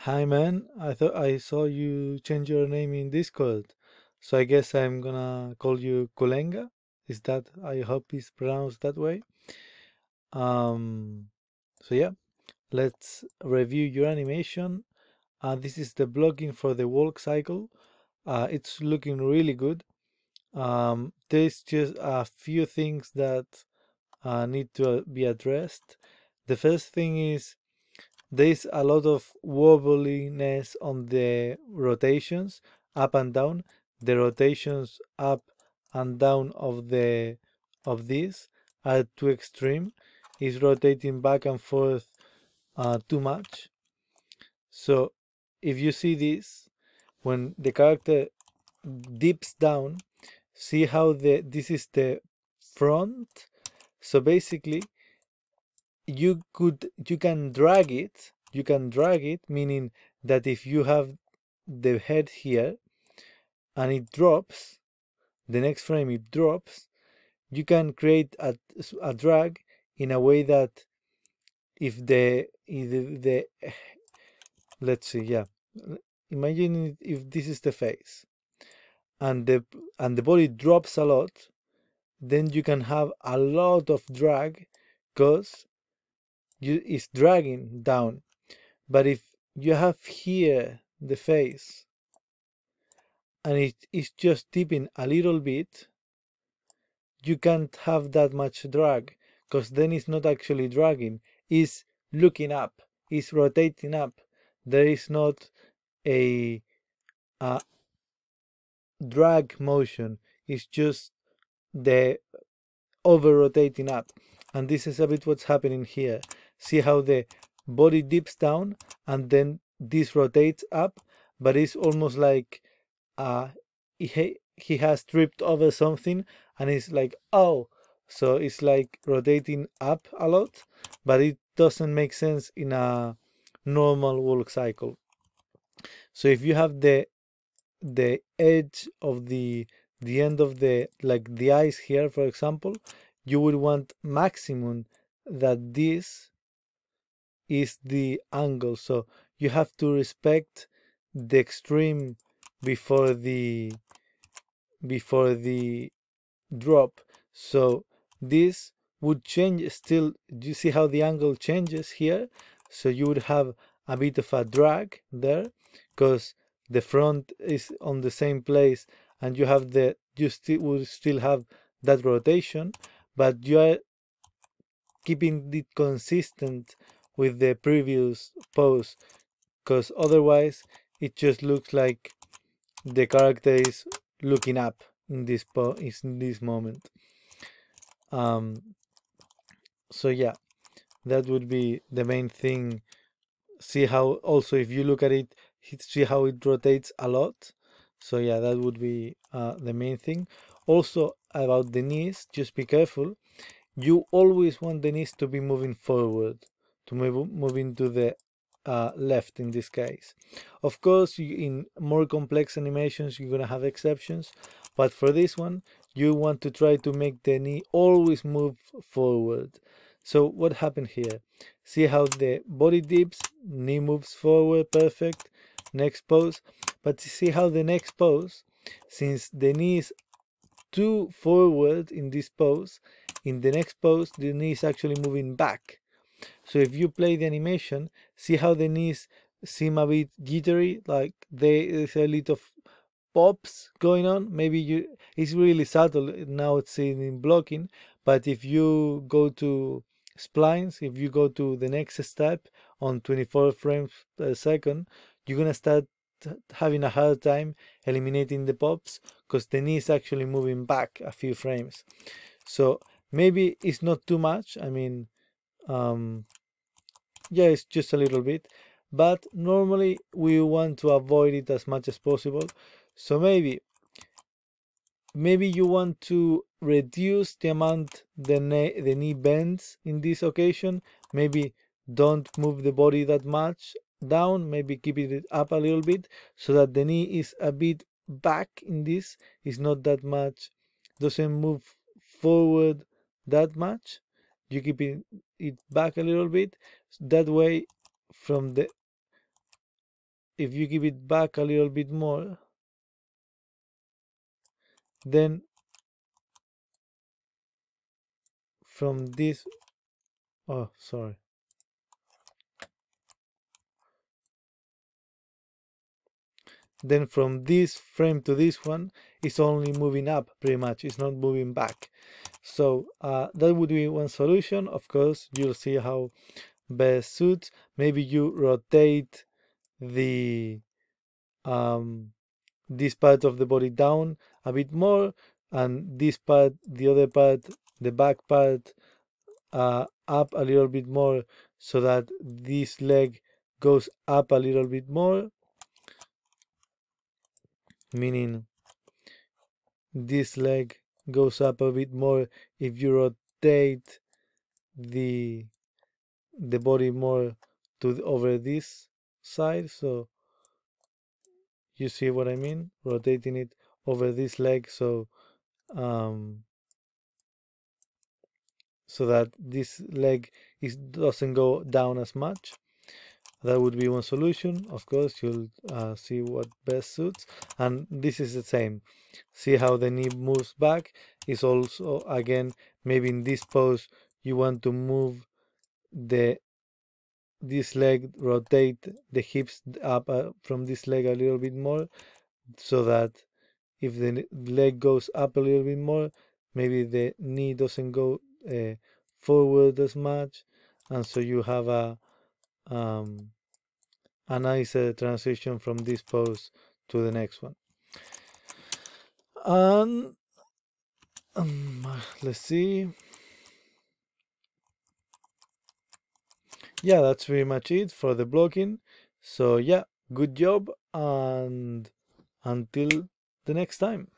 Hi man, I thought I saw you change your name in Discord. So I guess I'm gonna call you Kulenga. Is that, I hope it's pronounced that way? Um so yeah, let's review your animation. This is the blocking for the walk cycle. It's looking really good. There's just a few things that need to be addressed. The first thing is there's a lot of wobbliness on the rotations up and down. The rotations up and down of this are too extreme. It's rotating back and forth too much. So if you see this, when the character dips down, see how this is the front. So basically you can drag it, meaning that if you have the head here and it drops, the next frame it drops, you can create a drag in a way that if the let's see, yeah, imagine if this is the face and the body drops a lot, then you can have a lot of drag because it's dragging down. But if you have here the face and it is just tipping a little bit, you can't have that much drag because then it's not actually dragging, it's looking up, it's rotating up. There is not a, a drag motion, it's just the over rotating up. And this is a bit what's happening here. See how the body dips down and then this rotates up, but it's almost like he has tripped over something and it's like, oh, so it's like rotating up a lot, but it doesn't make sense in a normal walk cycle. So if you have the edge of the end of the, like the eyes here, for example, you would want maximum that this is the angle. So you have to respect the extreme before the drop. So this would change still. Do you see how the angle changes here? So you would have a bit of a drag there because the front is on the same place and you still would still have that rotation, but you are keeping it consistent with the previous pose, because otherwise it just looks like the character is looking up in this moment. um so yeah, that would be the main thing. See how also if you look at it, see how it rotates a lot. So yeah, that would be the main thing. Also about the knees, just be careful. You always want the knees to be moving forward, to moving to the left in this case. Of course, in more complex animations, you're gonna have exceptions, but for this one, you want to try to make the knee always move forward. So what happened here? See how the body dips, knee moves forward, perfect. Next pose, but see how the next pose, since the knee is too forward in this pose, in the next pose the knee is actually moving back. So if you play the animation, see how the knees seem a bit jittery, like there's a little pops going on. Maybe it's really subtle now, it's in blocking, but if you go to splines, if you go to the next step on 24 frames per second, you're gonna start having a hard time eliminating the pops because the knee is actually moving back a few frames. So maybe it's not too much. I mean, um yeah, it's just a little bit, but normally we want to avoid it as much as possible. So maybe you want to reduce the amount the knee bends in this occasion. Maybe don't move the body that much down, maybe keep it up a little bit so that the knee is a bit back in this, is not that much, doesn't move forward that much. You keep it back a little bit, that way from the if you give it back a little bit more, then from this, oh, sorry. Then from this frame to this one, it's only moving up pretty much. It's not moving back. So that would be one solution. Of course, you'll see how best suits. Maybe you rotate the this part of the body down a bit more, and this part, the other part, the back part, up a little bit more, so that this leg goes up a little bit more, meaning this leg goes up a bit more if you rotate the body more to over this side. So you see what I mean, rotating it over this leg, so so that this leg doesn't go down as much. That would be one solution. Of course, you'll see what best suits. And this is the same. See how the knee moves back. Is also, again, maybe in this pose, you want to move this leg, rotate the hips up from this leg a little bit more, so that if the leg goes up a little bit more, maybe the knee doesn't go forward as much, and so you have a nice transition from this pose to the next one. And let's see. Yeah, that's pretty much it for the blocking. So yeah, good job, and until the next time.